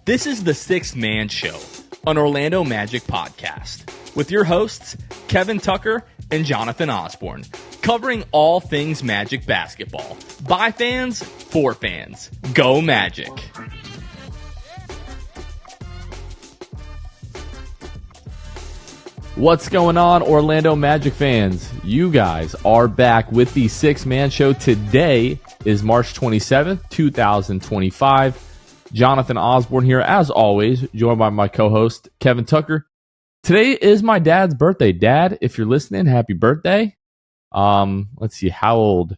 This is the Sixth Man Show, an Orlando Magic podcast, with your hosts, Kevin Tucker and Jonathan Osborne, covering all things Magic basketball. By fans, for fans. Go Magic! What's going on, Orlando Magic fans? You guys are back with the Sixth Man Show. Today is March 27th, 2025. Jonathan Osborne here, as always, joined by my co-host, Kevin Tucker. Today is my dad's birthday. Dad, if you're listening, happy birthday. Let's see, how old?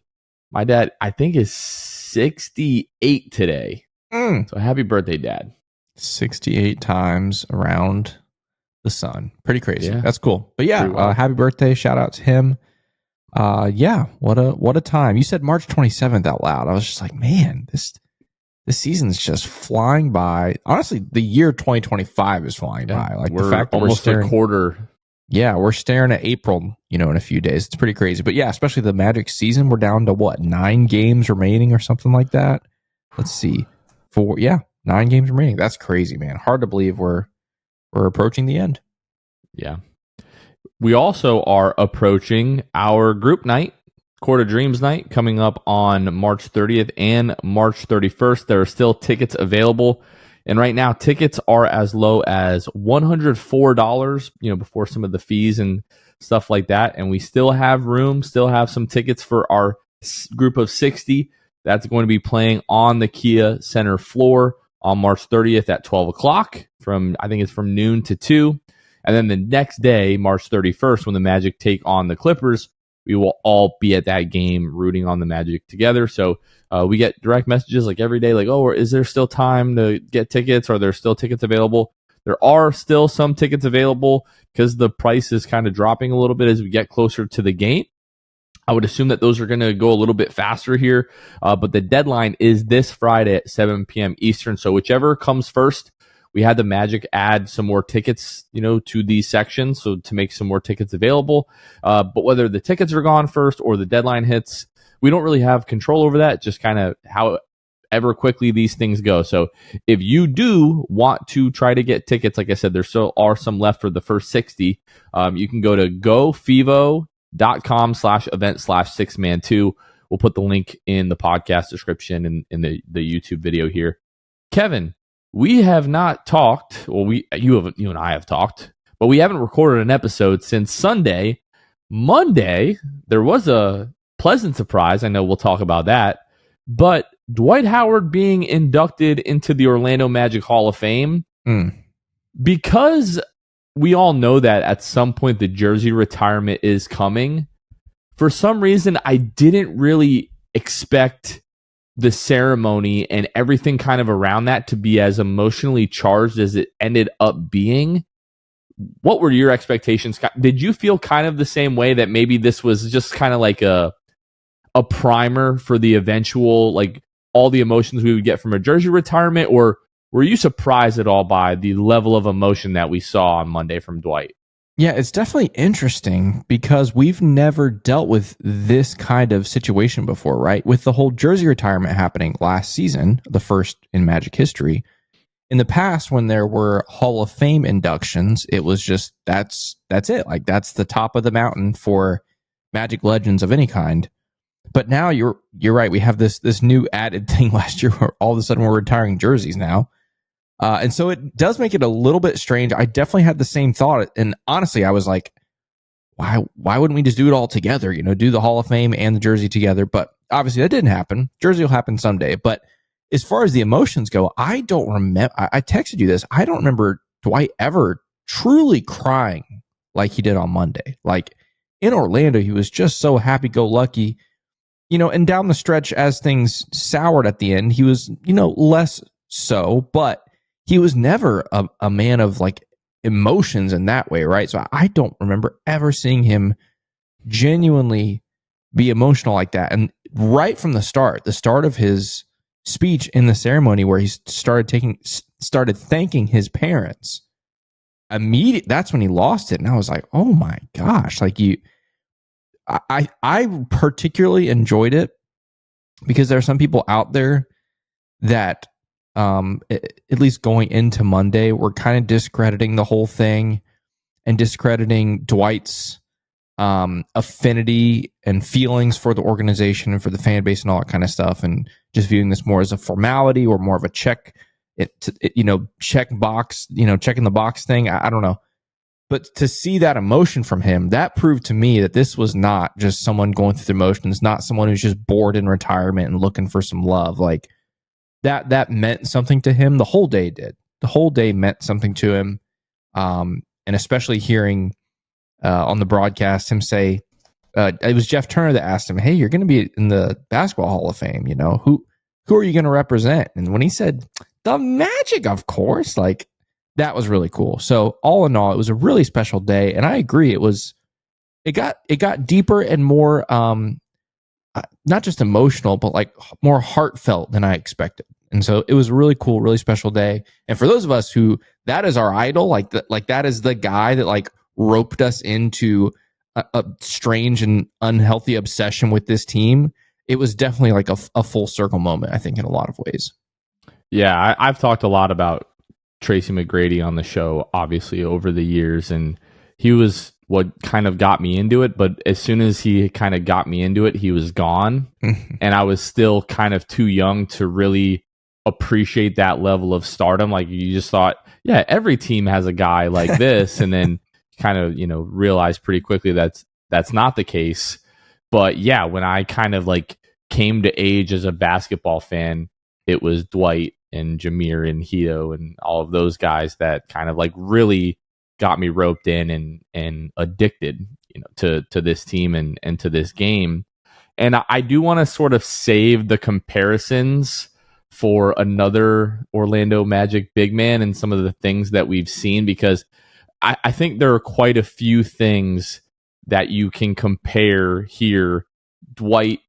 My dad, I think, is 68 today. So happy birthday, Dad. 68 times around the sun. Pretty crazy. Yeah. That's cool. But yeah, Well. happy birthday. Shout out to him. Yeah, what a time. You said March 27th out loud. I was just like, man, this season's just flying by. Honestly, the year 2025 is flying by. Like we're the fact that almost we're staring, a quarter. Yeah, we're staring at April, in a few days. It's pretty crazy. But yeah, especially the Magic season, we're down to what, 9 games remaining or something like that. Let's see. 9 games remaining. That's crazy, man. Hard to believe we're approaching the end. Yeah. We also are approaching our group night, Court of Dreams night, coming up on March 30th and March 31st. There are still tickets available. And right now, tickets are as low as $104, before some of the fees and stuff like that. And we still have room, still have some tickets for our group of 60. That's going to be playing on the Kia Center floor on March 30th at 12 o'clock I think it's from noon to 2. And then the next day, March 31st, when the Magic take on the Clippers, we will all be at that game rooting on the Magic together. So we get direct messages like every day, like, oh, is there still time to get tickets? Are there still tickets available? There are still some tickets available because the price is kind of dropping a little bit as we get closer to the game. I would assume that those are going to go a little bit faster here. But the deadline is this Friday at 7 p.m. Eastern. So whichever comes first, we had the Magic add some more tickets, to these sections, so to make some more tickets available. But whether the tickets are gone first or the deadline hits, we don't really have control over that. Just kind of however quickly these things go. So if you do want to try to get tickets, like I said, there still are some left for the first 60. You can go to gofivo.com/event/6man2. We'll put the link in the podcast description and in the YouTube video here. Kevin, we have not talked. Well, you and I have talked, but we haven't recorded an episode since Sunday. Monday, there was a pleasant surprise. I know we'll talk about that, but Dwight Howard being inducted into the Orlando Magic Hall of Fame, because we all know that at some point the jersey retirement is coming. For some reason, I didn't really expect the ceremony and everything kind of around that to be as emotionally charged as it ended up being. What were your expectations? Did you feel kind of the same way, that maybe this was just kind of like a primer for the eventual, like all the emotions we would get from a jersey retirement? Or were you surprised at all by the level of emotion that we saw on Monday from Dwight? Yeah, it's definitely interesting because we've never dealt with this kind of situation before, right? With the whole jersey retirement happening last season, the first in Magic history. In the past, when there were Hall of Fame inductions, it was just that's it. Like, that's the top of the mountain for Magic legends of any kind. But now you're right. We have this new added thing last year where all of a sudden we're retiring jerseys now. And so it does make it a little bit strange. I definitely had the same thought. And honestly, I was like, why wouldn't we just do it all together? Do the Hall of Fame and the jersey together. But obviously that didn't happen. Jersey will happen someday. But as far as the emotions go, I don't remember. I texted you this. I don't remember Dwight ever truly crying like he did on Monday. Like in Orlando, he was just so happy-go-lucky. And down the stretch, as things soured at the end, he was, less so. But he was never a man of like emotions in that way, right? So I don't remember ever seeing him genuinely be emotional like that. And right from the start of his speech in the ceremony, where he started thanking his parents, that's when he lost it. And I was like, oh my gosh, like I particularly enjoyed it because there are some people out there that at least going into Monday, were kind of discrediting the whole thing and discrediting Dwight's affinity and feelings for the organization and for the fan base and all that kind of stuff, and just viewing this more as a formality or more of a check box, checking the box thing. I don't know. But to see that emotion from him, that proved to me that this was not just someone going through the motions, not someone who's just bored in retirement and looking for some love. Like that meant something to him. The whole day did. The whole day meant something to him. And especially hearing on the broadcast him say, it was Jeff Turner that asked him, "Hey, you're going to be in the Basketball Hall of Fame. Who are you going to represent?" And when he said, "The Magic, of course," like, that was really cool. So all in all, it was a really special day, and I agree. It got deeper and more, not just emotional, but like more heartfelt than I expected. And so it was a really cool, really special day. And for those of us who that is our idol, like that is the guy that like roped us into a strange and unhealthy obsession with this team. It was definitely like a full circle moment, I think, in a lot of ways. Yeah, I've talked a lot about Tracy McGrady on the show, obviously, over the years, and he was what kind of got me into it. But as soon as he kind of got me into it, he was gone, and I was still kind of too young to really appreciate that level of stardom. Like, you just thought, yeah, every team has a guy like this, and then kind of realized pretty quickly that's not the case. But yeah, when I kind of like came to age as a basketball fan, it was Dwight and Jameer and Hito and all of those guys that kind of like really got me roped in and addicted, to this team and to this game. And I do want to sort of save the comparisons for another Orlando Magic big man and some of the things that we've seen, because I think there are quite a few things that you can compare here, Dwight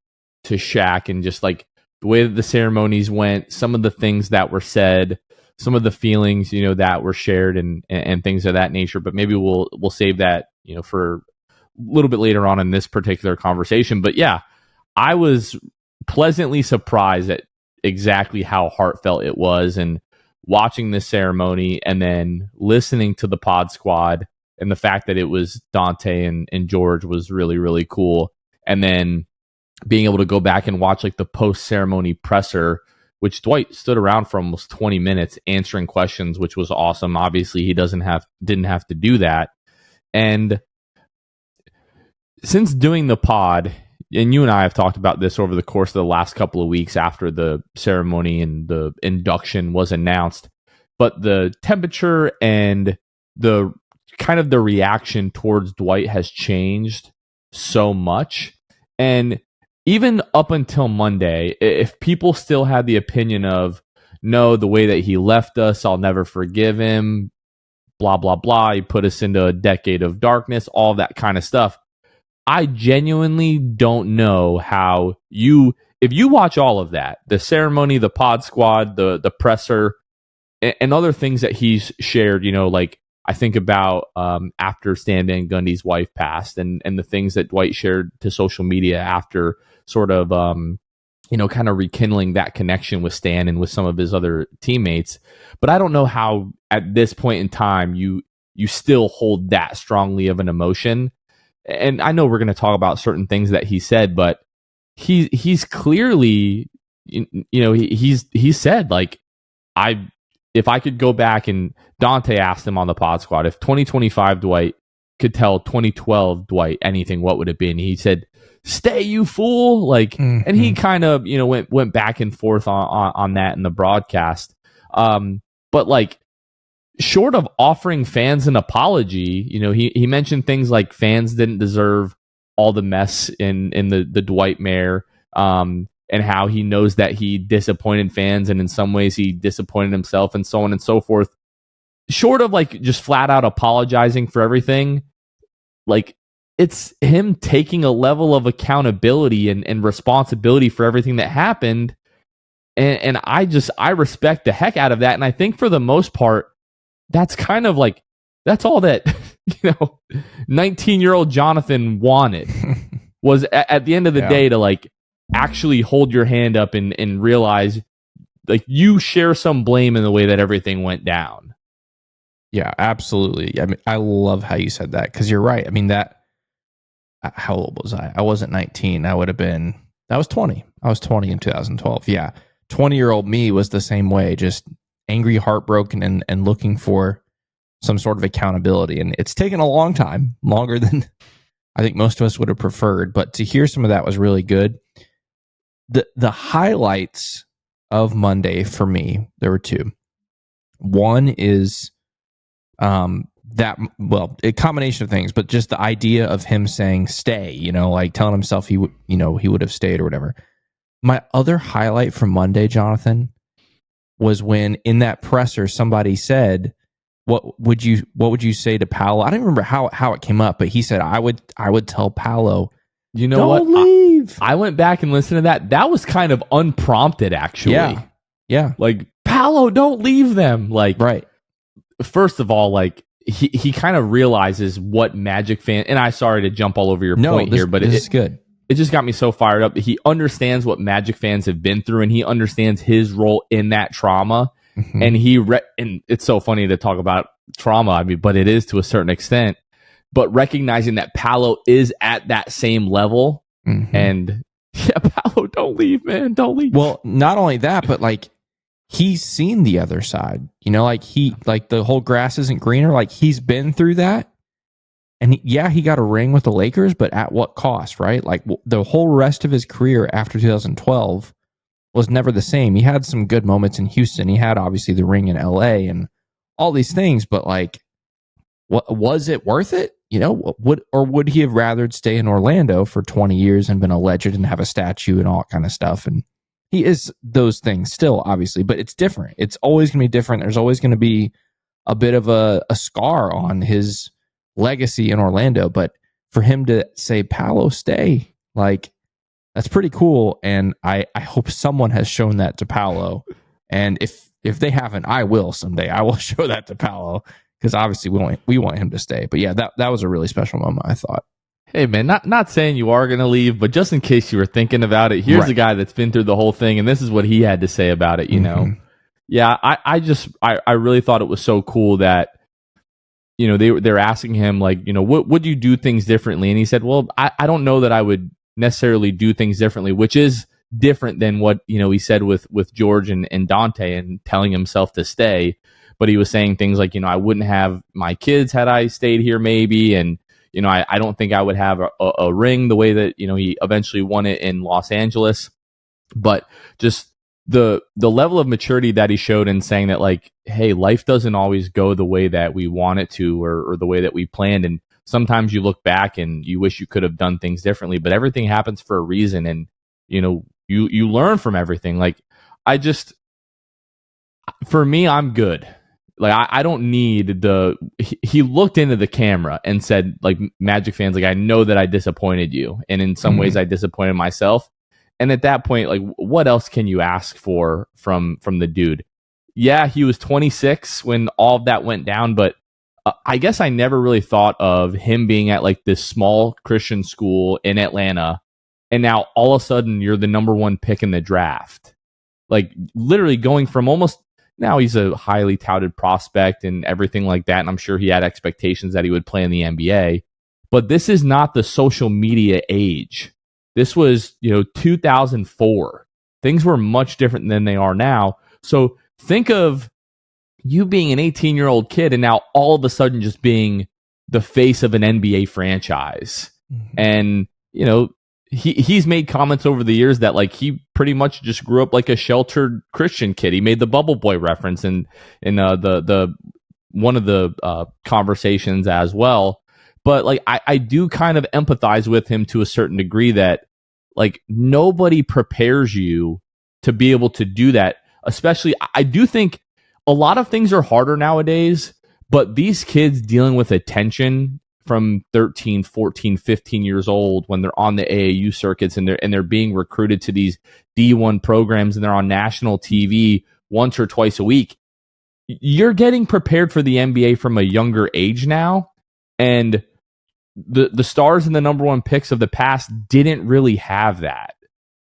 to Shaq, and just like the way that the ceremonies went, some of the things that were said, some of the feelings, that were shared and things of that nature. But maybe we'll save that, for a little bit later on in this particular conversation. But yeah, I was pleasantly surprised at exactly how heartfelt it was, and watching this ceremony and then listening to the Pod Squad, and the fact that it was Dante and George was really, really cool. And then being able to go back and watch like the post-ceremony presser, which Dwight stood around for almost 20 minutes answering questions, which was awesome. Obviously, he didn't have to do that. And since doing the pod, and you and I have talked about this over the course of the last couple of weeks after the ceremony and the induction was announced, but the temperature and the kind of the reaction towards Dwight has changed so much. And even up until Monday, if people still had the opinion of, no, the way that he left us, I'll never forgive him, blah, blah, blah, he put us into a decade of darkness, all that kind of stuff, I genuinely don't know how if you watch all of that, the ceremony, the Pod Squad, the presser, and other things that he's shared, like I think about after Stan Van Gundy's wife passed, and the things that Dwight shared to social media after sort of, kind of rekindling that connection with Stan and with some of his other teammates. But I don't know how at this point in time you still hold that strongly of an emotion. And I know we're going to talk about certain things that he said, but he's clearly, he said, like, if I could go back, and Dante asked him on the Pod Squad, if 2025 Dwight could tell 2012 Dwight anything, what would it be? And he said, "Stay, you fool!" Like, and he kind of, went back and forth on that in the broadcast. But like, short of offering fans an apology, he mentioned things like fans didn't deserve all the mess in the Dwight Mayer, and how he knows that he disappointed fans, and in some ways he disappointed himself, and so on and so forth. Short of like just flat out apologizing for everything, like, it's him taking a level of accountability and responsibility for everything that happened. And I respect the heck out of that. And I think for the most part, that's kind of like, that's all that, 19-year-old Jonathan wanted was at the end of the day to like actually hold your hand up and realize you share some blame in the way that everything went down. Yeah, absolutely. I mean, I love how you said that, because you're right. I mean, how old was I? I wasn't 19. I was 20. I was 20 in 2012. Yeah. 20-year-old me was the same way, just angry, heartbroken, and looking for some sort of accountability. And it's taken a long time, longer than I think most of us would have preferred. But to hear some of that was really good. The highlights of Monday for me, there were two. One is a combination of things, but just the idea of him saying stay, like telling himself he would have stayed or whatever. My other highlight from Monday, Jonathan, was when in that presser somebody said, what would you say to Paolo? I don't remember how it came up, but he said, I would tell Paolo, you know don't what? leave. I went back and listened to that. That was kind of unprompted, actually. Yeah. Like, Paolo, don't leave them. Like, right. First of all, like, he kind of realizes what Magic fan, and I'm sorry to jump all over your point here, but this is good. It just got me so fired up. He understands what Magic fans have been through, and he understands his role in that trauma. Mm-hmm. And and it's so funny to talk about trauma. I mean, but it is to a certain extent. But recognizing that Paolo is at that same level, mm-hmm. and yeah, Paolo, don't leave, man, don't leave. Well, not only that, but like, he's seen the other side, like the whole grass isn't greener. Like, he's been through that. And he got a ring with the Lakers, but at what cost, right? Like, the whole rest of his career after 2012 was never the same. He had some good moments in Houston. He had obviously the ring in LA and all these things, but like, what was it worth it? Would he have rather stay in Orlando for 20 years and been a legend and have a statue and all that kind of stuff? And he is those things still, obviously, but it's different. It's always going to be different. There's always going to be a bit of a scar on his legacy in Orlando. But for him to say, Paolo, stay, like, that's pretty cool. And I hope someone has shown that to Paolo. And if they haven't, I will someday. I will show that to Paolo, because obviously we want him to stay. But yeah, that was a really special moment, I thought. Hey, man, not saying you are going to leave, but just in case you were thinking about it, here's a guy that's been through the whole thing, and this is what he had to say about it, know? Yeah, I really thought it was so cool that, they're asking him, like, would you do things differently? And he said, well, I don't know that I would necessarily do things differently, which is different than what, he said with George and Dante and telling himself to stay. But he was saying things like, I wouldn't have my kids had I stayed here, maybe, and I don't think I would have a ring the way that, he eventually won it in Los Angeles. But just the level of maturity that he showed in saying that, like, hey, life doesn't always go the way that we want it to, or the way that we planned. And sometimes you look back and you wish you could have done things differently, but everything happens for a reason. And, you learn from everything. Like, for me, I'm good. Like, I don't need he looked into the camera and said, like, Magic fans, like, I know that I disappointed you. And in some ways I disappointed myself. And at that point, like, what else can you ask for from the dude? Yeah, he was 26 when all of that went down, but I guess I never really thought of him being at, like, this small Christian school in Atlanta. And now all of a sudden you're the number one pick in the draft. Like, literally going from almost... Now he's a highly touted prospect and everything like that, and I'm sure he had expectations that he would play in the NBA. But this is not the social media age. This was, 2004. Things were much different than they are now. So think of you being an 18-year-old kid and now all of a sudden just being the face of an NBA franchise. Mm-hmm. And, he's made comments over the years that, like, he pretty much just grew up like a sheltered Christian kid. He made the Bubble Boy reference in the one of the conversations as well. But, like, I do kind of empathize with him to a certain degree that, like, nobody prepares you to be able to do that. Especially, I do think a lot of things are harder nowadays, but these kids dealing with attention from 13, 14, 15 years old when they're on the AAU circuits and they're being recruited to these D1 programs and they're on national TV once or twice a week. You're getting prepared for the NBA from a younger age now. And the stars and the number one picks of the past didn't really have that.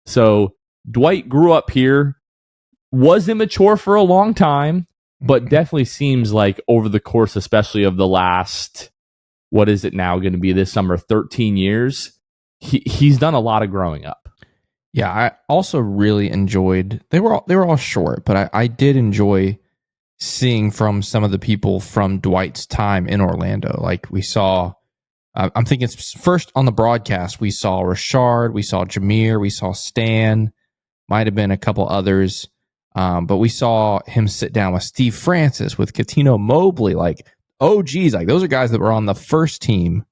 So Dwight grew up here. was immature for a long time, but definitely seems like over the course, especially of the last, what is it now going to be this summer, 13 years, he's done a lot of growing up. Yeah, I also really enjoyed. They were all short, but I did enjoy seeing from some of the people from Dwight's time in Orlando. Like we saw, I'm thinking first on the broadcast, we saw Rashard, we saw Jameer, we saw Stan, might have been a couple others. But we saw him sit down with Steve Francis, with Katino Mobley, like, oh, geez, like those are guys that were on the first team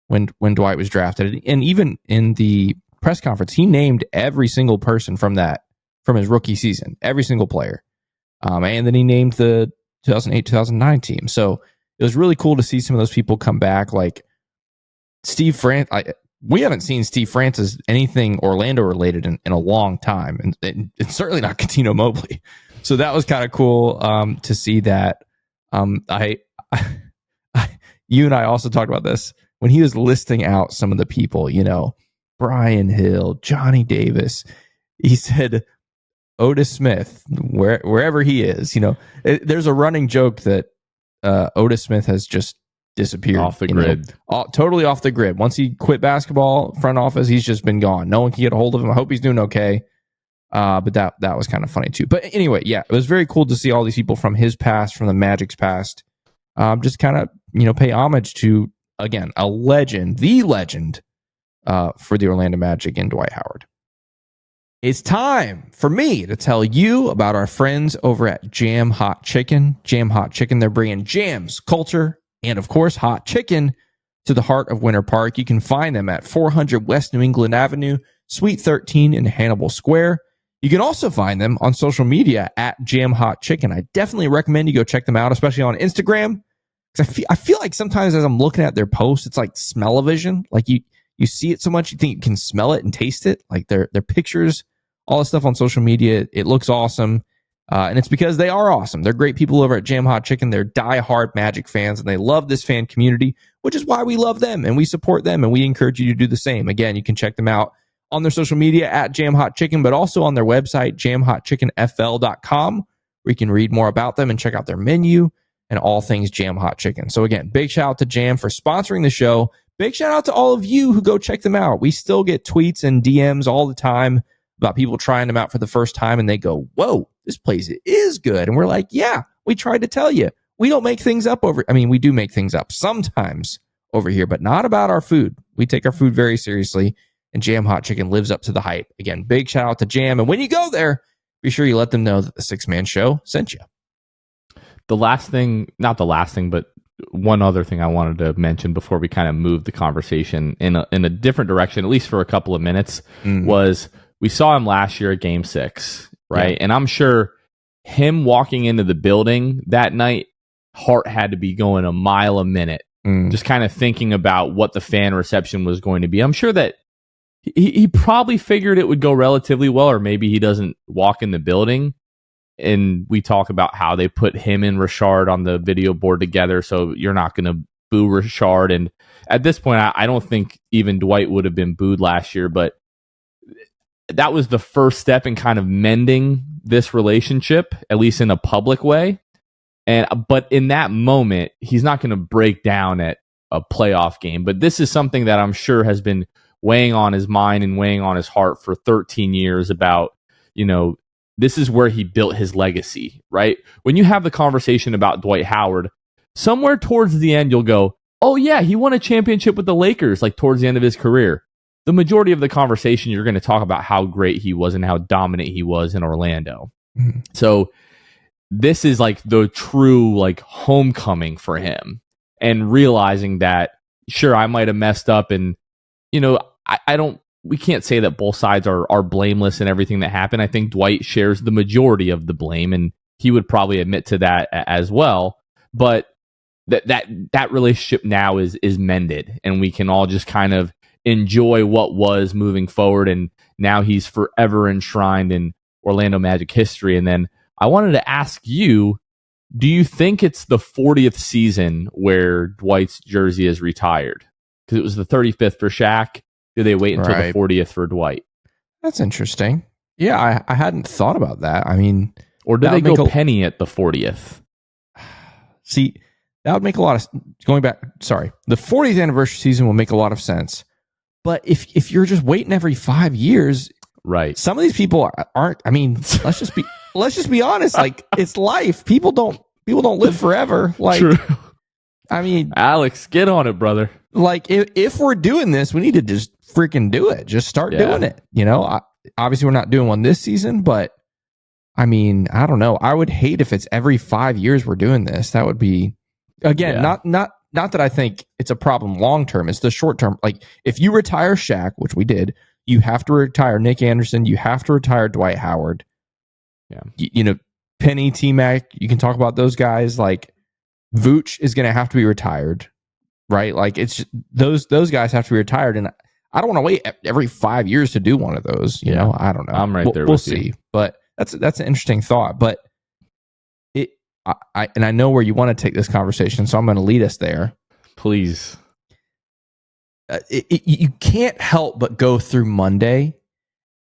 when Dwight was drafted. And even in the press conference, he named every single person from his rookie season, every single player. And then he named the 2008-2009 team. So it was really cool to see some of those people come back. Like Steve Francis, we haven't seen Steve Francis anything Orlando related in a long time, and it's certainly not Katino Mobley. So that was kind of cool to see that. You and I also talked about this when he was listing out some of the people, Brian Hill, Johnny Davis. He said Otis Smith, wherever he is. There's a running joke that Otis Smith has just disappeared off the grid, totally off the grid. Once he quit basketball front office, he's just been gone. No one can get a hold of him. I hope he's doing okay. But that was kind of funny too. But anyway, yeah, it was very cool to see all these people from his past, from the Magic's past, just kind of pay homage to, again, the legend for the Orlando Magic and Dwight Howard. It's time for me to tell you about our friends over at Jam Hot Chicken. Jam Hot Chicken, they're bringing jams, culture, and of course, hot chicken to the heart of Winter Park. You can find them at 400 West New England Avenue, Suite 13 in Hannibal Square. You can also find them on social media at Jam Hot Chicken. I definitely recommend you go check them out, especially on Instagram. Because I feel like sometimes as I'm looking at their posts, it's like smell-o-vision. Like you see it so much, you think you can smell it and taste it. Like their pictures, all the stuff on social media, it looks awesome. And it's because they are awesome. They're great people over at Jam Hot Chicken. They're diehard Magic fans, and they love this fan community, which is why we love them, and we support them, and we encourage you to do the same. Again, you can check them out on their social media at Jam Hot Chicken, but also on their website, jamhotchickenfl.com, where you can read more about them and check out their menu and all things Jam Hot Chicken. So again, big shout out to Jam for sponsoring the show. Big shout out to all of you who go check them out. We still get tweets and DMs all the time about people trying them out for the first time, and they go, whoa, this place is good. And we're like, yeah, we tried to tell you. We don't make things up we do make things up sometimes over here, but not about our food. We take our food very seriously, and Jam Hot Chicken lives up to the hype. Again, big shout out to Jam. And when you go there, be sure you let them know that the Six Man Show sent you. Not the last thing, but one other thing I wanted to mention before we kind of move the conversation in a different direction, at least for a couple of minutes, was we saw him last year at Game 6, right? Yeah. And I'm sure him walking into the building that night, heart had to be going a mile a minute, just kind of thinking about what the fan reception was going to be. I'm sure that he probably figured it would go relatively well, or maybe he doesn't walk in the building. And we talk about how they put him and Rashard on the video board together, so you're not going to boo Rashard. And at this point, I don't think even Dwight would have been booed last year, but that was the first step in kind of mending this relationship, at least in a public way. But in that moment, he's not going to break down at a playoff game. But this is something that I'm sure has been weighing on his mind and weighing on his heart for 13 years about, this is where he built his legacy, right? When you have the conversation about Dwight Howard, somewhere towards the end, you'll go, oh yeah, he won a championship with the Lakers, like towards the end of his career. The majority of the conversation, you're going to talk about how great he was and how dominant he was in Orlando. Mm-hmm. So this is like the true like homecoming for him, and realizing that, sure, I might have messed up, and we can't say that both sides are blameless in everything that happened. I think Dwight shares the majority of the blame, and he would probably admit to that as well. But that relationship now is mended, and we can all just kind of enjoy what was moving forward. And now he's forever enshrined in Orlando Magic history. And then I wanted to ask you, do you think it's the 40th season where Dwight's jersey is retired? Because it was the 35th for Shaq. Do they wait until the 40th for Dwight? That's interesting. Yeah, I hadn't thought about that. I mean, Or do they go penny at the 40th? See, that would make a lot of going back. Sorry, the 40th anniversary season will make a lot of sense. But if you're just waiting every 5 years, right? Some of these people aren't. I mean, let's just be honest. Like, it's life. People don't live forever. Like, true. I mean, Alex, get on it, brother. Like, if we're doing this, we need to just freaking do it. Just start doing it. You know, obviously we're not doing one this season, but I mean, I don't know. I would hate if it's every 5 years we're doing this. That would be, again, not that I think it's a problem long term. It's the short term. Like, if you retire Shaq, which we did, you have to retire Nick Anderson. You have to retire Dwight Howard. Yeah, you know, Penny, T-Mac. You can talk about those guys. Like, Vooch is going to have to be retired, right? Like, it's just, those guys have to be retired, and I don't want to wait every 5 years to do one of those. You know, I don't know. I'm right there. We'll with see. You. But that's an interesting thought. But I know where you want to take this conversation, so I'm going to lead us there. Please. You can't help but go through Monday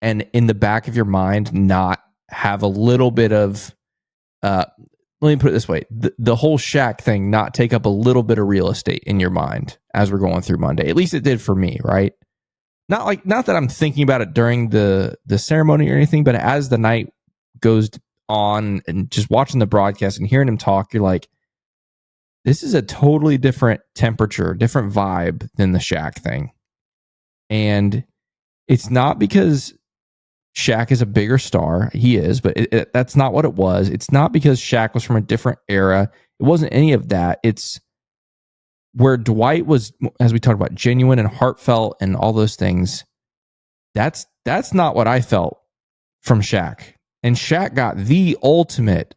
and in the back of your mind not have a little bit of let me put it this way, the whole Shaq thing not take up a little bit of real estate in your mind as we're going through Monday. At least it did for me, right? Not that I'm thinking about it during the ceremony or anything, but as the night goes on and just watching the broadcast and hearing him talk, you're like, this is a totally different temperature, different vibe than the Shaq thing. And it's not because Shaq is a bigger star. He is, but that's not what it was. It's not because Shaq was from a different era. It wasn't any of that. It's where Dwight was, as we talked about, genuine and heartfelt and all those things. That's not what I felt from Shaq. And Shaq got the ultimate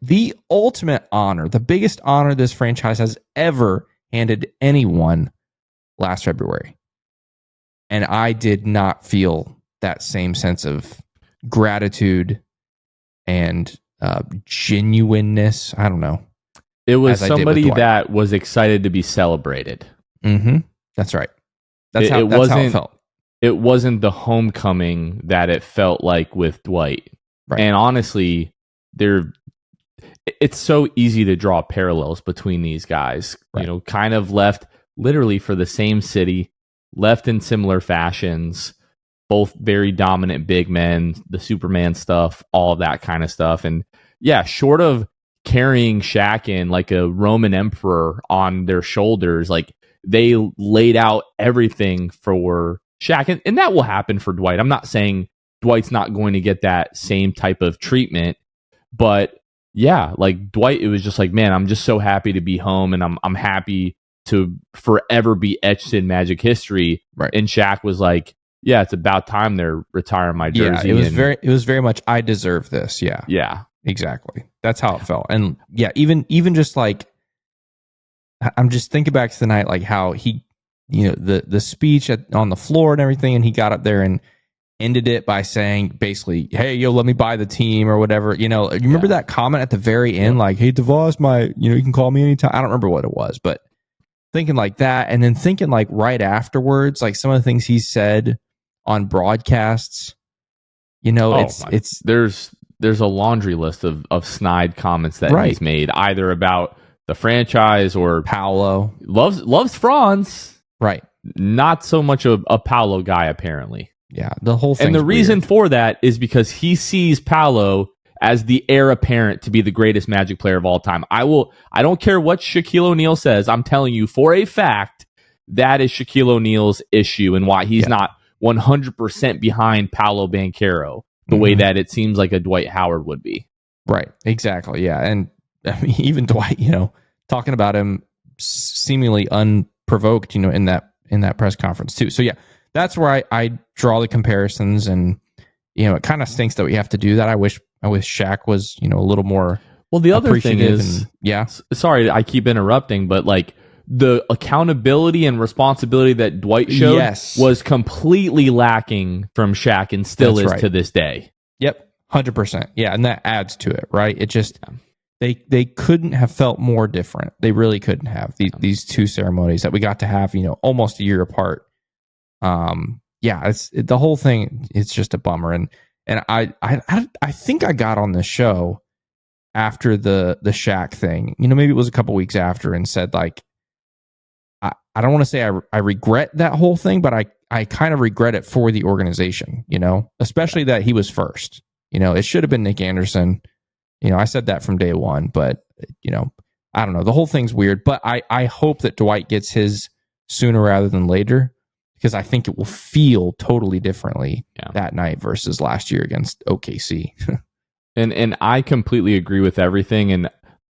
honor, the biggest honor this franchise has ever handed anyone last February. And I did not feel that same sense of gratitude and genuineness. I don't know. It was somebody that was excited to be celebrated. Mm-hmm. That's right. That's how it felt. It wasn't the homecoming that it felt like with Dwight. Right. And honestly, it's so easy to draw parallels between these guys. Right. You know, kind of left literally for the same city, left in similar fashions, both very dominant big men, the Superman stuff, all of that kind of stuff. And yeah, short of carrying Shaq in like a Roman emperor on their shoulders, like they laid out everything for Shaq. And that will happen for Dwight. I'm not saying Dwight's not going to get that same type of treatment, but yeah, like Dwight, it was just like, man, I'm just so happy to be home, and I'm happy to forever be etched in Magic history. Right. And Shaq was like, yeah, it's about time they're retiring my jersey. Yeah, it was very much, I deserve this. Yeah. Yeah. Exactly. That's how it felt. And yeah, even just like, I'm just thinking back to the night, like how he, you know, the speech on the floor and everything, and he got up there and ended it by saying basically, hey, yo, let me buy the team or whatever. You know, you remember that comment at the very end, like, hey, DeVos, you can call me anytime. I don't remember what it was, but thinking like that. And then thinking like right afterwards, like some of the things he said on broadcasts, you know, there's a laundry list of snide comments that he's made, either about the franchise or Paolo. Loves Franz. Right. Not so much a Paolo guy, apparently. Yeah, the whole thing. And the reason for that is because he sees Paolo as the heir apparent to be the greatest Magic player of all time. I don't care what Shaquille O'Neal says. I'm telling you for a fact that is Shaquille O'Neal's issue and why he's not 100% behind Paolo Banchero the way that it seems like a Dwight Howard would be. Right. Exactly. Yeah. And I mean, even Dwight, you know, talking about him seemingly unprovoked, you know, in that press conference too. So yeah, that's where I draw the comparisons, and you know, it kind of stinks that we have to do that. I wish Shaq was, you know, a little more. Well, the other thing is, yeah, sorry, I keep interrupting, but like the accountability and responsibility that Dwight showed was completely lacking from Shaq, and still is to this day. Yep, 100%. Yeah, and that adds to it, right? It just they couldn't have felt more different. They really couldn't have these two ceremonies that we got to have, you know, almost a year apart. Yeah, it's the whole thing. It's just a bummer, and And I think I got on the show after the Shaq thing. Maybe it was a couple weeks after, and said like, I don't want to say I regret that whole thing, but I kind of regret it for the organization, especially that he was first. It should have been Nick Anderson. I said that from day one, but, I don't know. The whole thing's weird, but I hope that Dwight gets his sooner rather than later, because I think it will feel totally differently that night versus last year against OKC. And I completely agree with everything. And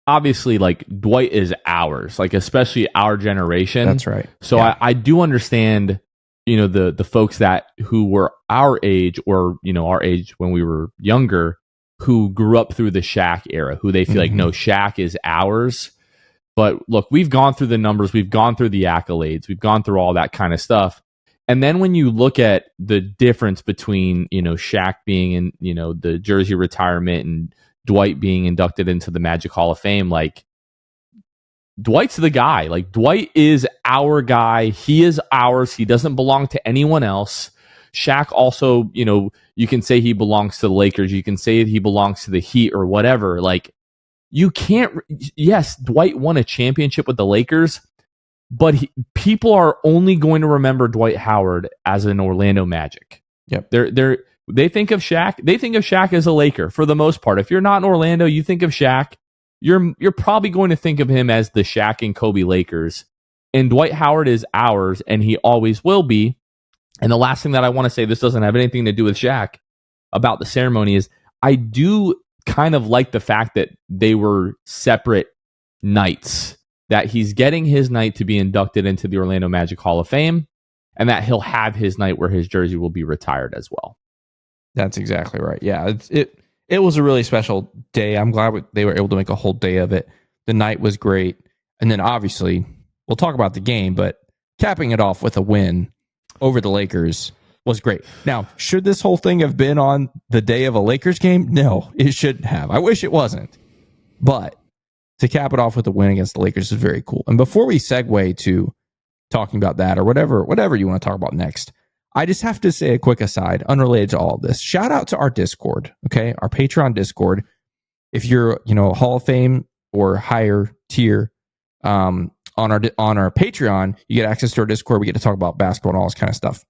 obviously, like, Dwight is ours, like, especially our generation. That's right. So I do understand, the folks who were our age, or, our age when we were younger, who grew up through the Shaq era, who they feel like, no, Shaq is ours. But look, we've gone through the numbers, we've gone through the accolades, we've gone through all that kind of stuff. And then when you look at the difference between, Shaq being in, the jersey retirement and Dwight being inducted into the Magic Hall of Fame, like, Dwight's the guy. Like, Dwight is our guy. He is ours. He doesn't belong to anyone else. Shaq also, you can say he belongs to the Lakers. You can say he belongs to the Heat or whatever. Like, you can't. Yes, Dwight won a championship with the Lakers, but people are only going to remember Dwight Howard as an Orlando Magic. Yep. They think of Shaq. They think of Shaq as a Laker for the most part. If you're not in Orlando, you think of Shaq. You're probably going to think of him as the Shaq and Kobe Lakers. And Dwight Howard is ours, and he always will be. And the last thing that I want to say, this doesn't have anything to do with Shaq, about the ceremony, is I do kind of like the fact that they were separate nights, that he's getting his night to be inducted into the Orlando Magic Hall of Fame, and that he'll have his night where his jersey will be retired as well. That's exactly right. Yeah, it was a really special day. I'm glad they were able to make a whole day of it. The night was great. And then obviously, we'll talk about the game, but capping it off with a win over the Lakers was great. Now, should this whole thing have been on the day of a Lakers game? No, it shouldn't have. I wish it wasn't. But to cap it off with a win against the Lakers is very cool. And before we segue to talking about that, or whatever you want to talk about next, I just have to say a quick aside, unrelated to all of this. Shout out to our Discord, okay? Our Patreon Discord. If you're, a Hall of Fame or higher tier on our Patreon, you get access to our Discord. We get to talk about basketball and all this kind of stuff.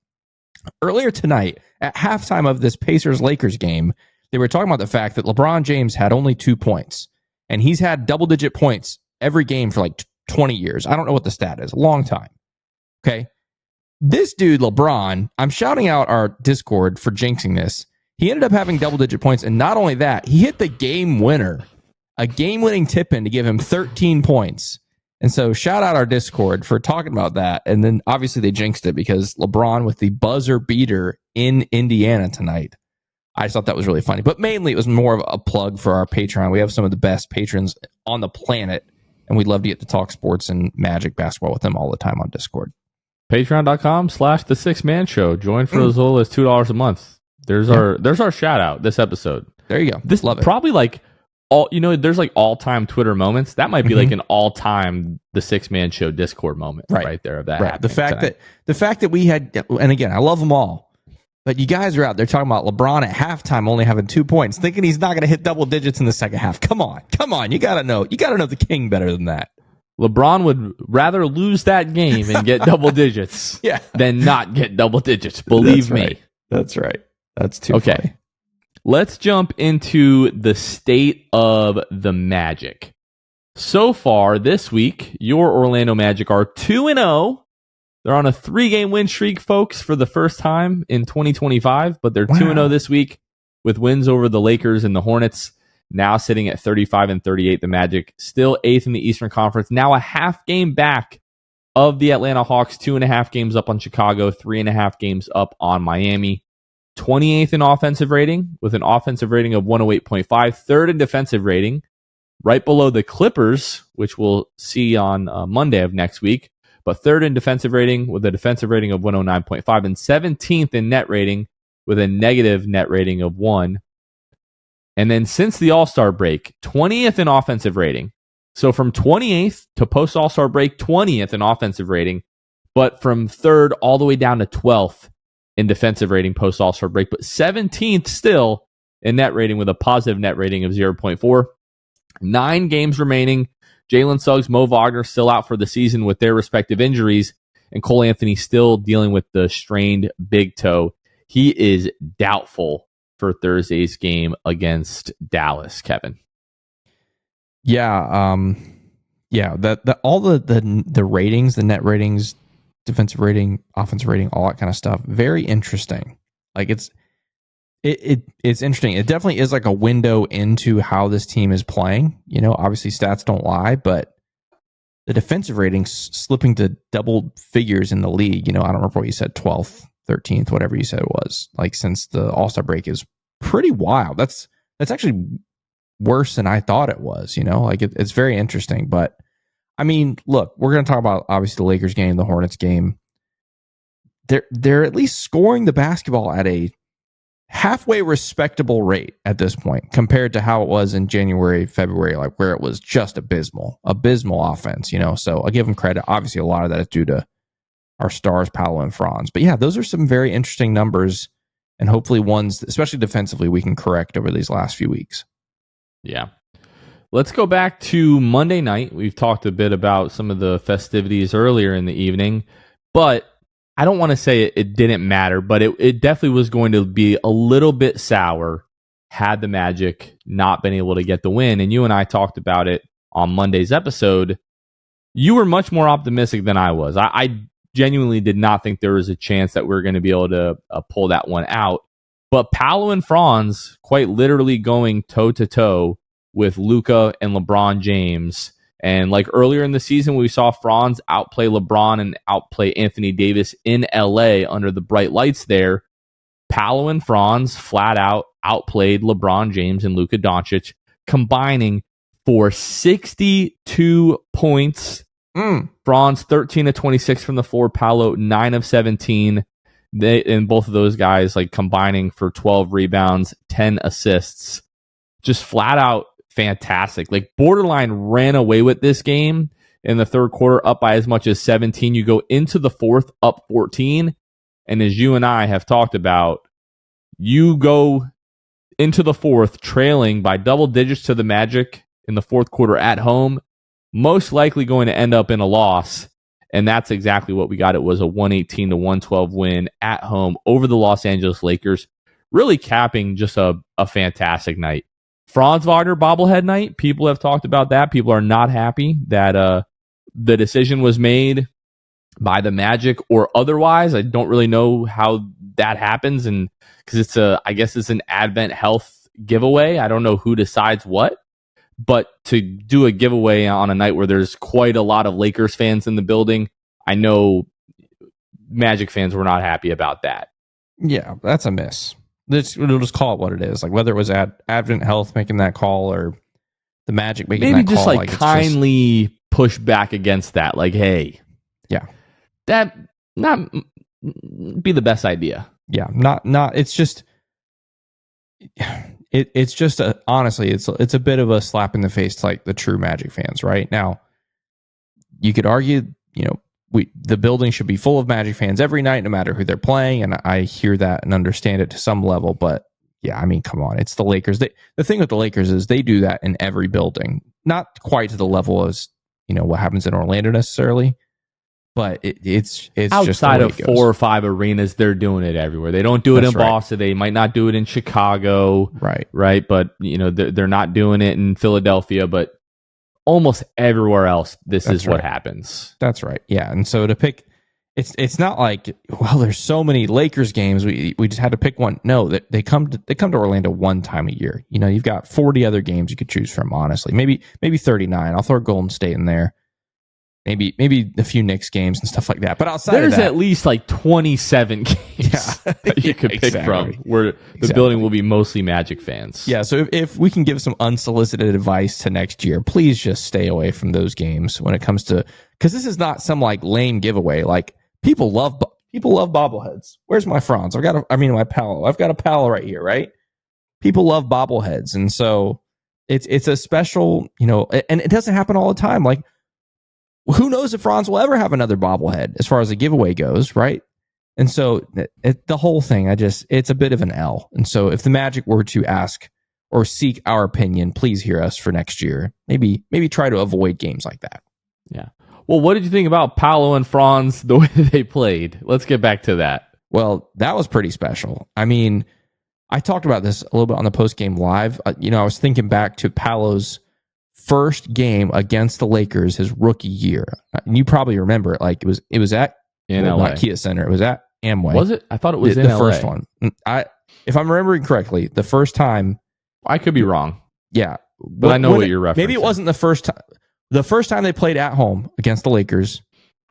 Earlier tonight, at halftime of this Pacers-Lakers game, they were talking about the fact that LeBron James had only 2 points, and he's had double-digit points every game for like 20 years. I don't know what the stat is. A long time. Okay? This dude, LeBron, I'm shouting out our Discord for jinxing this. He ended up having double-digit points, and not only that, he hit the game winner, a game-winning tip-in to give him 13 points. And so shout out our Discord for talking about that. And then obviously they jinxed it because LeBron with the buzzer beater in Indiana tonight. I just thought that was really funny. But mainly it was more of a plug for our Patreon. We have some of the best patrons on the planet, and we'd love to get to talk sports and Magic basketball with them all the time on Discord. Patreon.com/The Six Man Show. Join for as little as $2 a month. There's our shout out this episode. There you go. This love it. Probably like there's like all-time Twitter moments. That might be like an all-time The Six Man Show Discord moment right there of that. Right. The fact that we had, and again, I love them all, but you guys are out there talking about LeBron at halftime only having 2 points, thinking he's not going to hit double digits in the second half. Come on. You got to know the king better than that. LeBron would rather lose that game and get double digits than not get double digits. Believe me. That's right. That's too funny. Let's jump into the state of the Magic. So far this week, your Orlando Magic are 2-0. They're on a 3-game win streak, folks, for the first time in 2025, but they're 2-0 this week with wins over the Lakers and the Hornets, now sitting at 35-38. The Magic still 8th in the Eastern Conference, now a half game back of the Atlanta Hawks, 2.5 games up on Chicago, 3.5 games up on Miami. 28th in offensive rating with an offensive rating of 108.5, third in defensive rating, right below the Clippers, which we'll see on Monday of next week, but third in defensive rating with a defensive rating of 109.5, and 17th in net rating with a negative net rating of 1. And then since the All-Star break, 20th in offensive rating. So from 28th to post-All-Star break, 20th in offensive rating, but from third all the way down to 12th in defensive rating post All-Star break, but 17th still in net rating with a positive net rating of 0.4. 9 games remaining. Jalen Suggs, Mo Wagner still out for the season with their respective injuries, and Cole Anthony still dealing with the strained big toe. He is doubtful for Thursday's game against Dallas, Kevin. Yeah, that all the ratings, the net ratings, defensive rating, offensive rating, all that kind of stuff, very interesting. Like it's interesting. It definitely is like a window into how this team is playing. Obviously stats don't lie, but the defensive ratings slipping to double figures in the league. I don't remember what you said, 12th, 13th, whatever you said it was. Like since the All-Star break is pretty wild. That's actually worse than I thought it was. It's very interesting. But I mean, look, we're going to talk about obviously the Lakers game, the Hornets game. They're at least scoring the basketball at a halfway respectable rate at this point compared to how it was in January, February, like where it was just abysmal offense, So I'll give them credit. Obviously, a lot of that is due to our stars, Paolo and Franz. But yeah, those are some very interesting numbers, and hopefully ones, especially defensively, we can correct over these last few weeks. Yeah. Let's go back to Monday night. We've talked a bit about some of the festivities earlier in the evening, but I don't want to say it didn't matter, but it definitely was going to be a little bit sour had the Magic not been able to get the win. And you and I talked about it on Monday's episode. You were much more optimistic than I was. I genuinely did not think there was a chance that we were going to be able to pull that one out. But Paolo and Franz quite literally going toe-to-toe with Luka and LeBron James. And like earlier in the season, we saw Franz outplay LeBron and outplay Anthony Davis in LA under the bright lights there. Paolo and Franz flat out outplayed LeBron James and Luka Doncic, combining for 62 points. Franz 13 of 26 from the floor, Paolo 9 of 17. And both of those guys like combining for 12 rebounds, 10 assists. Just flat out fantastic. Like borderline ran away with this game in the third quarter, up by as much as 17. You go into the fourth up 14. And as you and I have talked about, you go into the fourth trailing by double digits to the Magic in the fourth quarter at home, most likely going to end up in a loss. And that's exactly what we got. It was a 118-112 win at home over the Los Angeles Lakers, really capping just a fantastic night. Franz Wagner bobblehead night, people have talked about that. People are not happy that the decision was made by the Magic or otherwise. I don't really know how that happens, and because I guess it's an Advent Health giveaway. I don't know who decides what, but to do a giveaway on a night where there's quite a lot of Lakers fans in the building, I know Magic fans were not happy about that. Yeah, that's a miss. We'll just call it what it is. Like whether it was Advent Health making that call or the Magic making maybe that call. Maybe just kindly push back against that. Like, hey, yeah, that not be the best idea. Yeah, not. It's just it's just honestly, it's a bit of a slap in the face to like the true Magic fans. Right now, you could argue, the building should be full of Magic fans every night, no matter who they're playing. And I hear that and understand it to some level. But yeah, I mean, come on. It's the Lakers. The thing with the Lakers is they do that in every building. Not quite to the level as, what happens in Orlando necessarily. But it's outside just outside of 4 or 5 arenas, they're doing it everywhere. They don't do it in Boston. They might not do it in Chicago. Right. But, they're not doing it in Philadelphia. But almost everywhere else, this is what happens. That's right. Yeah. And so to pick, it's not like, well, there's so many Lakers games. We just had to pick one. No, they come to Orlando one time a year. You've got 40 other games you could choose from, honestly. Maybe 39. I'll throw Golden State in there. Maybe a few Knicks games and stuff like that. But outside there's of that, at least like 27 games that you could pick from where the building will be mostly Magic fans. Yeah, so if we can give some unsolicited advice to next year, please just stay away from those games when it comes to, because this is not some like lame giveaway. Like people love bobbleheads. Where's my Franz? My Paolo. I've got a Paolo right here, right? People love bobbleheads, and so it's a special, and it doesn't happen all the time. Like, who knows if Franz will ever have another bobblehead as far as a giveaway goes, right? And so the whole thing, it's a bit of an L. And so if the Magic were to ask or seek our opinion, please hear us for next year. Maybe try to avoid games like that. Yeah. Well, what did you think about Paolo and Franz, the way they played? Let's get back to that. Well, that was pretty special. I mean, I talked about this a little bit on the post-game live. I was thinking back to Paolo's first game against the Lakers, his rookie year. And you probably remember it. Like it was at LA. Not Kia Center. It was at Amway. Was it? I thought it was in the LA. First one. If I'm remembering correctly, the first time. I could be wrong. Yeah, but I know what you're referencing. Maybe it wasn't the first time. The first time they played at home against the Lakers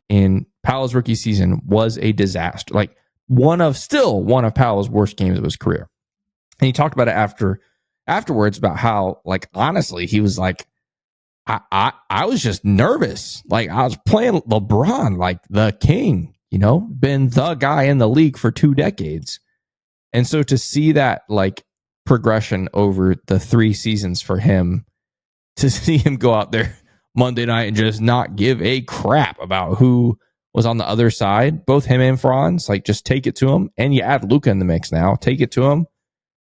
in Paolo's rookie season was a disaster. Like one of Paolo's worst games of his career. And he talked about it afterwards about how, like, honestly, he was like, I was just nervous. Like, I was playing LeBron, like the king, been the guy in the league for 2 decades. And so to see that, like, progression over the 3 seasons for him, to see him go out there Monday night and just not give a crap about who was on the other side, both him and Franz, like, just take it to him. And you add Luka in the mix now. Take it to him.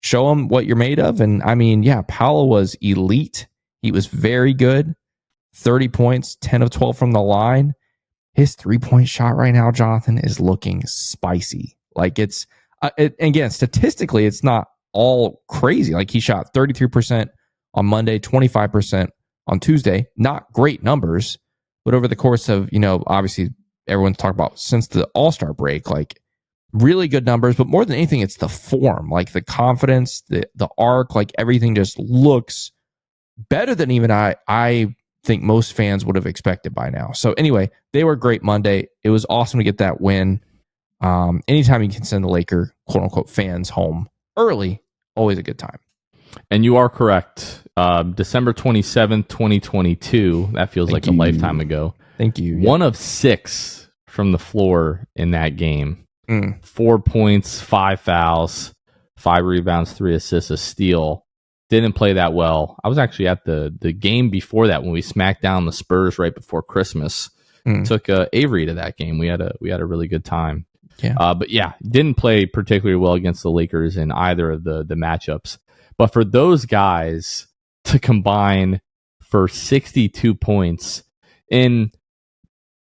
Show him what you're made of. And I mean, yeah, Paolo was elite. He was very good. 30 points, 10 of 12 from the line. His 3-point shot right now, Jonathan, is looking spicy. Like again, statistically, it's not all crazy. Like he shot 33% on Monday, 25% on Tuesday. Not great numbers, but over the course of, obviously everyone's talking about since the All-Star break, like really good numbers, but more than anything, it's the form, like the confidence, the arc, like everything just looks better than even I think most fans would have expected by now. So anyway, they were great Monday. It was awesome to get that win. Anytime you can send the Laker, quote unquote, fans home early, always a good time. And you are correct. December 27th, 2022. That feels like a lifetime ago. Thank you. Yeah. 1 of 6 from the floor in that game. 4 points, 5 fouls, 5 rebounds, 3 assists, a steal. Didn't play that well. I was actually at the game before that when we smacked down the Spurs right before Christmas. Took Avery to that game. We had a really good time. Yeah. But yeah, didn't play particularly well against the Lakers in either of the matchups. But for those guys to combine for 62 points in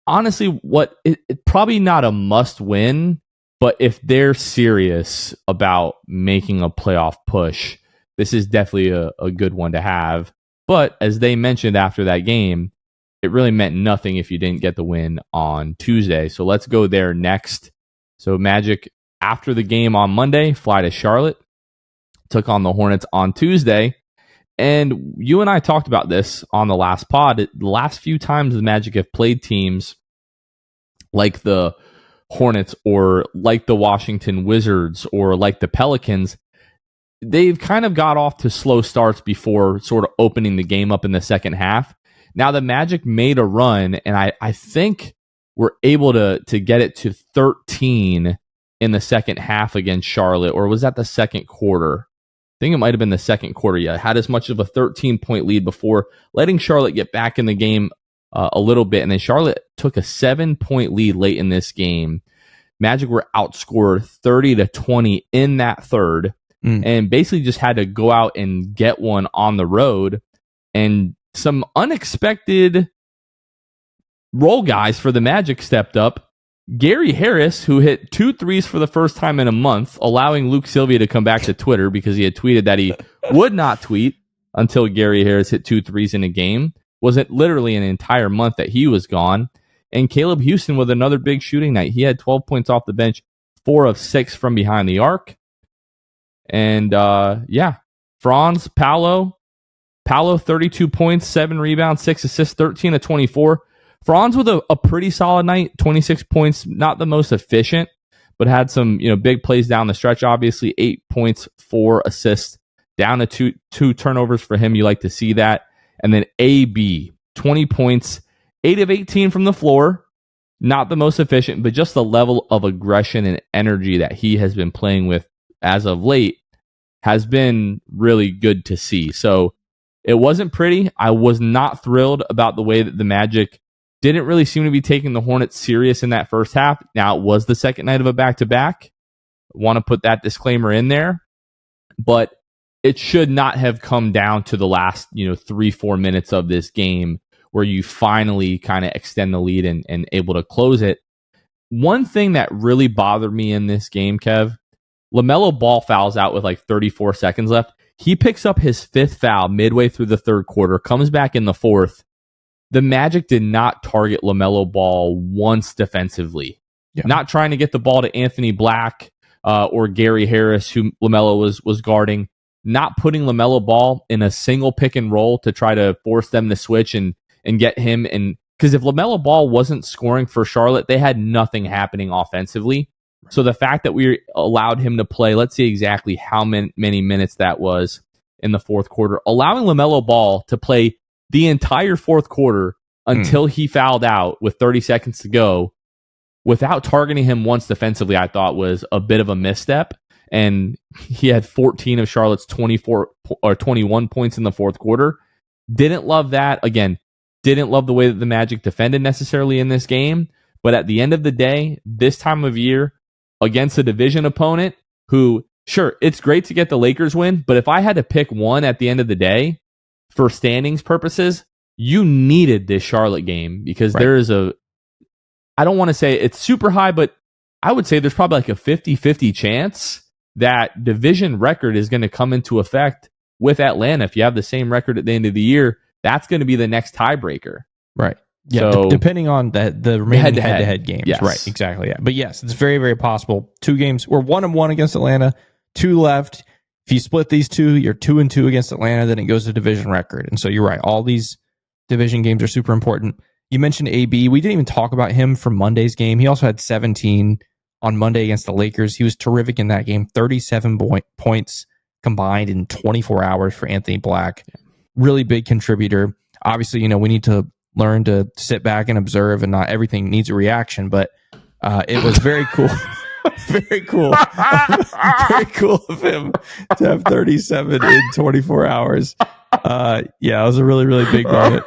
honestly it probably not a must win, but if they're serious about making a playoff push, this is definitely a good one to have. But as they mentioned after that game, it really meant nothing if you didn't get the win on Tuesday. So let's go there next. So Magic, after the game on Monday, fly to Charlotte, took on the Hornets on Tuesday. And you and I talked about this on the last pod. The last few times the Magic have played teams like the Hornets or like the Washington Wizards or like the Pelicans, they've kind of got off to slow starts before sort of opening the game up in the second half. Now the Magic made a run, and I think we're able to get it to 13 in the second half against Charlotte, or was that the second quarter? I think it might have been the second quarter. Yeah, had as much of a 13-point lead before letting Charlotte get back in the game a little bit, and then Charlotte took a 7-point lead late in this game. Magic were outscored 30-20 in that third, and basically just had to go out and get one on the road. And some unexpected role guys for the Magic stepped up. Gary Harris, who hit 2 threes for the first time in a month, allowing Luke Sylvia to come back to Twitter because he had tweeted that he would not tweet until Gary Harris hit 2 threes in a game. Wasn't literally an entire month that he was gone. And Caleb Houston with another big shooting night. He had 12 points off the bench, 4 of 6 from behind the arc. And Franz, Paolo, 32 points, 7 rebounds, 6 assists, 13 of 24. Franz with a pretty solid night, 26 points, not the most efficient, but had some big plays down the stretch. Obviously, 8 points, 4 assists, down to two turnovers for him. You like to see that. And then AB, 20 points, 8 of 18 from the floor. Not the most efficient, but just the level of aggression and energy that he has been playing with as of late has been really good to see. So it wasn't pretty. I was not thrilled about the way that the Magic Didn't really seem to be taking the Hornets serious in that first half. Now, it was the second night of a back-to-back. Want to put that disclaimer in there. But it should not have come down to the last 3-4 minutes of this game where you finally kind of extend the lead and able to close it. One thing that really bothered me in this game, Kev, LaMelo Ball fouls out with like 34 seconds left. He picks up his 5th foul midway through the third quarter, comes back in the fourth. The Magic did not target LaMelo Ball once defensively. Yeah. Not trying to get the ball to Anthony Black or Gary Harris, who LaMelo was guarding. Not putting LaMelo Ball in a single pick and roll to try to force them to switch and get him. And because if LaMelo Ball wasn't scoring for Charlotte, they had nothing happening offensively. So the fact that we allowed him to play, let's see exactly how many minutes that was in the fourth quarter, allowing LaMelo Ball to play the entire fourth quarter until he fouled out with 30 seconds to go without targeting him once defensively, I thought was a bit of a misstep. And he had 14 of Charlotte's 24 or 21 points in the fourth quarter. Didn't love that. Again, didn't love the way that the Magic defended necessarily in this game. But at the end of the day, this time of year, against a division opponent who, sure, it's great to get the Lakers win, but if I had to pick one at the end of the day for standings purposes, you needed this Charlotte game because there is I don't want to say it's super high, but I would say there's probably like a 50-50 chance that division record is going to come into effect with Atlanta. If you have the same record at the end of the year, that's going to be the next tiebreaker. Right. Yeah, so, depending on the remaining head-to-head games. Yes. Right, exactly. Yeah. But yes, it's very, very possible. 2 games. We're 1-1 against Atlanta, 2 left. If you split these 2, you're 2-2 against Atlanta, then it goes to division record. And so you're right. All these division games are super important. You mentioned AB. We didn't even talk about him from Monday's game. He also had 17 on Monday against the Lakers. He was terrific in that game. 37 points combined in 24 hours for Anthony Black. Really big contributor. Obviously, we need to learn to sit back and observe, and not everything needs a reaction, but it was very cool. Very cool. Very cool of him to have 37 in 24 hours. It was a really, really big moment.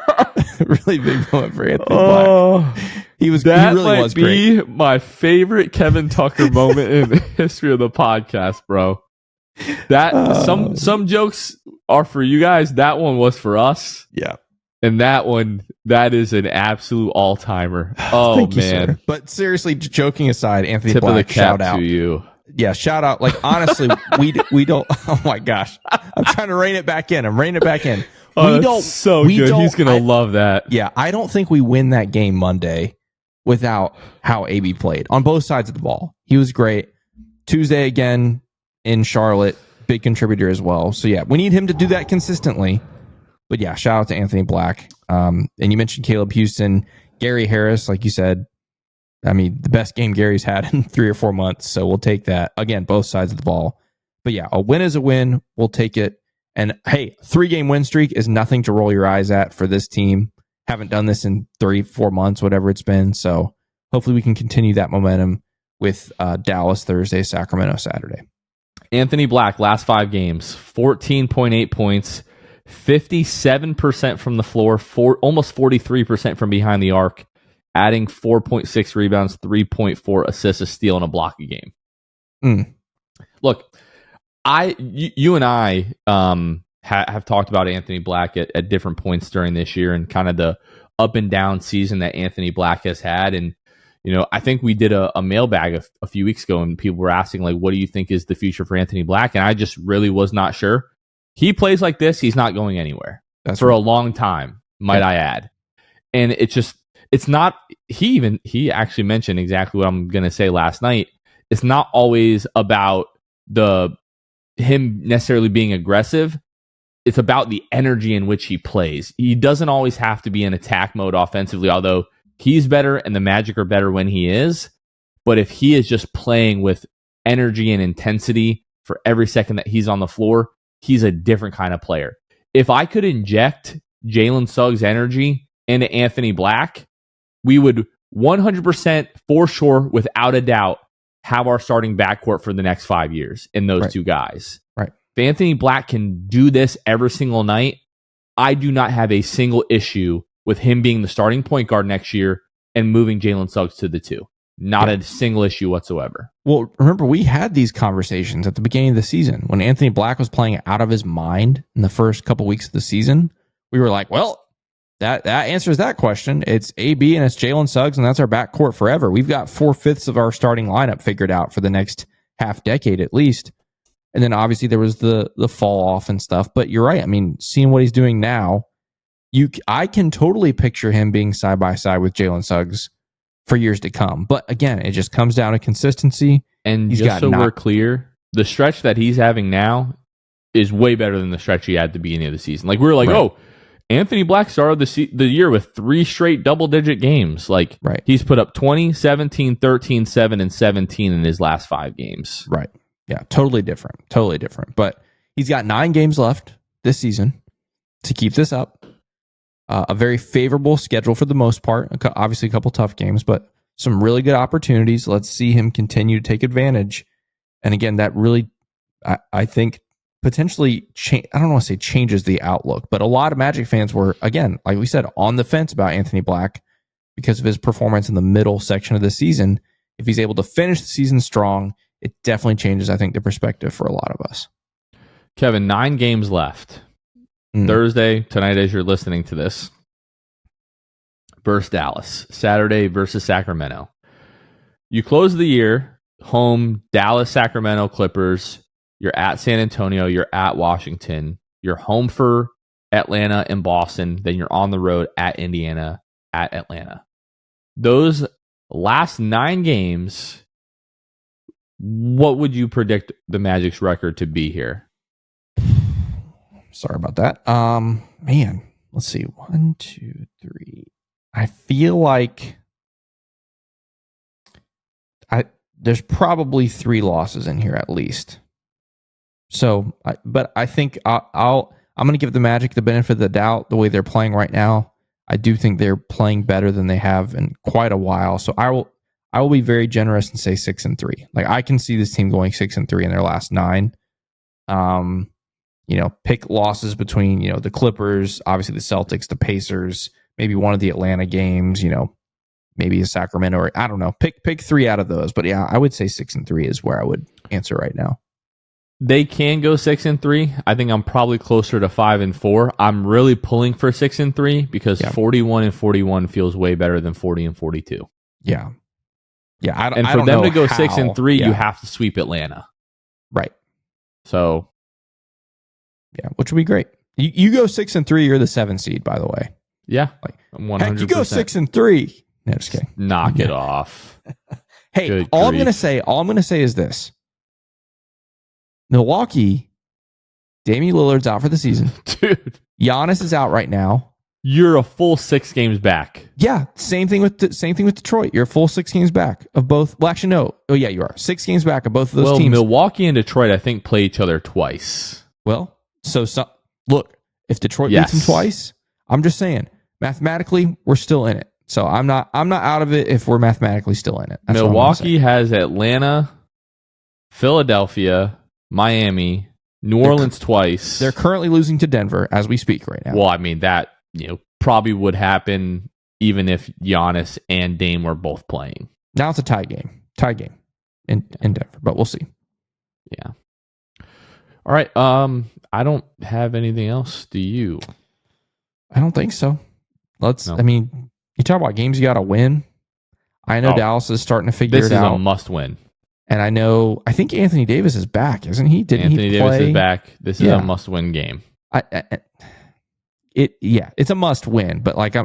Really big moment for Anthony Black. He really was great. That might be my favorite Kevin Tucker moment in the history of the podcast, bro. That some jokes are for you guys. That one was for us. Yeah. And that is an absolute all-timer. Oh, Thank man. You, sir. But seriously, joking aside, Anthony Tip Black, of the cap shout out to you. Yeah, shout out. Like, honestly, we don't. Oh, my gosh. I'm trying to rein it back in. I'm reining it back in. Oh, that's so good. He's going to love that. Yeah, I don't think we win that game Monday without how AB played on both sides of the ball. He was great. Tuesday again in Charlotte, big contributor as well. So, yeah, we need him to do that consistently. But yeah, shout out to Anthony Black. And you mentioned Caleb Houston, Gary Harris, like you said. I mean, the best game Gary's had in 3 or 4 months. So we'll take that. Again, both sides of the ball. But yeah, a win is a win. We'll take it. And hey, 3-game win streak is nothing to roll your eyes at for this team. Haven't done this in 3-4 months, whatever it's been. So hopefully we can continue that momentum with Dallas Thursday, Sacramento Saturday. Anthony Black, last 5 games, 14.8 points. 57% from the floor, almost 43% from behind the arc, adding 4.6 rebounds, 3.4 assists, a steal, and a block a game. Look, you and I have talked about Anthony Black at different points during this year and kind of the up and down season that Anthony Black has had. And, I think we did a mailbag a few weeks ago and people were asking, like, what do you think is the future for Anthony Black? And I just really was not sure. He plays like this, he's not going anywhere for a long time, might I add. And it's not, he actually mentioned exactly what I'm going to say last night. It's not always about him necessarily being aggressive. It's about the energy in which he plays. He doesn't always have to be in attack mode offensively, although he's better and the Magic are better when he is. But if he is just playing with energy and intensity for every second that he's on the floor, he's a different kind of player. If I could inject Jalen Suggs' energy into Anthony Black, we would 100% for sure, without a doubt, have our starting backcourt for the next 5 years in those 2 guys. Right. If Anthony Black can do this every single night, I do not have a single issue with him being the starting point guard next year and moving Jalen Suggs to the 2. Not a single issue whatsoever. Well, remember, we had these conversations at the beginning of the season when Anthony Black was playing out of his mind in the first couple weeks of the season. We were like, well, that answers that question. It's AB and it's Jalen Suggs, and that's our backcourt forever. We've got 4/5 of our starting lineup figured out for the next half decade at least. And then obviously there was the fall off and stuff. But you're right. I mean, seeing what he's doing now, I can totally picture him being side by side with Jalen Suggs for years to come. But again, it just comes down to consistency. And just so we're clear, the stretch that he's having now is way better than the stretch he had at the beginning of the season. Like, we were like, oh, Anthony Black started the year with 3 straight double-digit games. Like, he's put up 20, 17, 13, 7, and 17 in his last 5 games. Right. Yeah, totally different. Totally different. But he's got 9 games left this season to keep this up. A very favorable schedule for the most part. Obviously, a couple tough games, but some really good opportunities. Let's see him continue to take advantage. And again, that really, I think, potentially, I don't want to say changes the outlook, but a lot of Magic fans were, again, like we said, on the fence about Anthony Black because of his performance in the middle section of the season. If he's able to finish the season strong, it definitely changes, I think, the perspective for a lot of us. Kevin, 9 games left. Thursday, tonight as you're listening to this, versus Dallas. Saturday versus Sacramento. You close the year, home, Dallas, Sacramento, Clippers. You're at San Antonio. You're at Washington. You're home for Atlanta and Boston. Then you're on the road at Indiana, at Atlanta. Those last 9 games, what would you predict the Magic's record to be here? Sorry about that. Man, let's see. 1, 2, 3. I feel like there's probably 3 losses in here at least. So, but I think I'm going to give the Magic the benefit of the doubt the way they're playing right now. I do think they're playing better than they have in quite a while. So I will be very generous and say 6-3. Like, I can see this team going 6-3 in their last 9. Pick losses between, the Clippers, obviously the Celtics, the Pacers, maybe one of the Atlanta games, maybe a Sacramento, or I don't know. Pick 3 out of those. But yeah, I would say 6-3 is where I would answer right now. They can go 6-3. I think I'm probably closer to 5-4. I'm really pulling for 6-3 because 41-41 feels way better than 40-42. Yeah. Yeah. And for them to go 6-3, you have to sweep Atlanta. Right. So. Yeah, which would be great. You go 6-3, you're the 7 seed, by the way. Yeah, like 100%. Heck, you go 6-3. No, just kidding. Knock it off. Hey, all I'm gonna say is this: Milwaukee, Damian Lillard's out for the season. Dude, Giannis is out right now. You're a full 6 games back. Yeah, same thing with Detroit. You're a full 6 games back of both. Well, actually, no. Oh yeah, you are 6 games back of both of those teams. Milwaukee and Detroit, I think, play each other twice. Well. So look, if Detroit beats them twice, I'm just saying, mathematically, we're still in it. So I'm not out of it if we're mathematically still in it. That's Milwaukee has Atlanta, Philadelphia, Miami, New Orleans twice. They're currently losing to Denver as we speak right now. Well, I mean, that probably would happen even if Giannis and Dame were both playing. Now it's a tie game in Denver, but we'll see. Yeah. All right. I don't have anything else. Do you? I don't think so. I mean, you talk about games you got to win. I know Dallas is starting to figure it out. This is a must win. And I think Anthony Davis is back, isn't he? Anthony Davis is back. This is a must win game. It's a must win, but like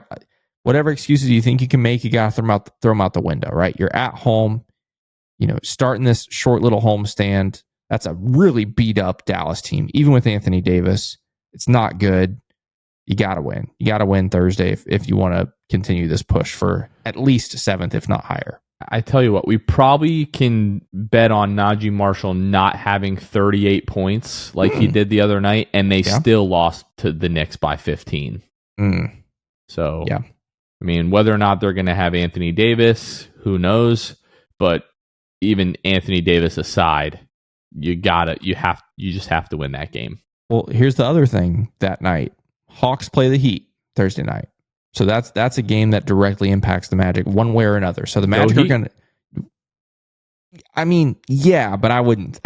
whatever excuses you think you can make, you got to throw them out the window, right? You're at home, starting this short little homestand. That's a really beat up Dallas team. Even with Anthony Davis, it's not good. You got to win. You got to win Thursday if you want to continue this push for at least 7th, if not higher. I tell you what, we probably can bet on Najee Marshall not having 38 points like he did the other night, and they still lost to the Knicks by 15. So, I mean, whether or not they're going to have Anthony Davis, who knows? But even Anthony Davis aside, you just have to win that game. Well, here's the other thing that night. Hawks play the Heat Thursday night. So that's a game that directly impacts the Magic one way or another. So the Magic are going to. I mean, yeah, but I wouldn't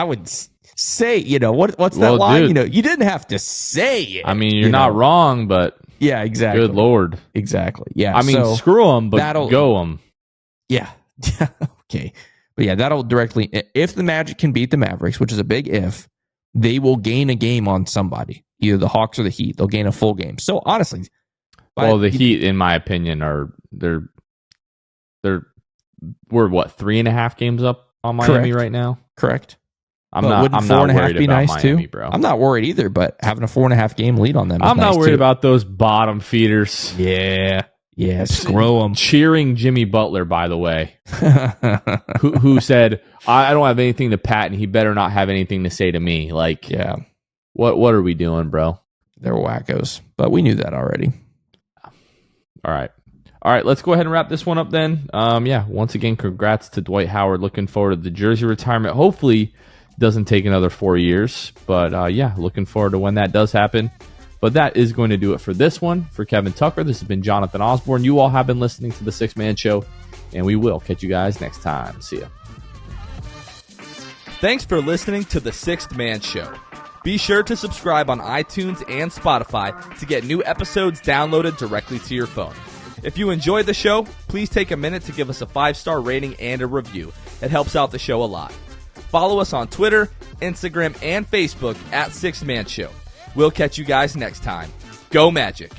say, what's that line? Dude, you didn't have to say it. I mean, you're not wrong, but yeah, exactly. Good Lord. Exactly. Yeah. I mean, screw them, but go them. Yeah. Okay. But yeah, that'll directly, if the Magic can beat the Mavericks, which is a big if, they will gain a game on somebody, either the Hawks or the Heat. They'll gain a full game. So honestly, the Heat, in my opinion, we're 3.5 games up on Miami right now. Correct. I'm not worried about nice Miami, too? bro. I'm not worried either, but having a 4.5 game lead on them is I'm not nice worried too. about those bottom feeders. Yeah, screw them. Cheering Jimmy Butler, by the way, who said, I don't have anything to pat, and he better not have anything to say to me. Like, yeah, what are we doing, bro? They're wackos, but we knew that already. All right, let's go ahead and wrap this one up then. Once again, congrats to Dwight Howard. Looking forward to the jersey retirement. Hopefully, doesn't take another 4 years. But looking forward to when that does happen. But that is going to do it for this one. For Kevin Tucker, this has been Jonathan Osborne. You all have been listening to The Sixth Man Show, and we will catch you guys next time. See ya. Thanks for listening to The Sixth Man Show. Be sure to subscribe on iTunes and Spotify to get new episodes downloaded directly to your phone. If you enjoyed the show, please take a minute to give us a 5-star rating and a review. It helps out the show a lot. Follow us on Twitter, Instagram, and Facebook at Sixth Man Show. We'll catch you guys next time. Go Magic!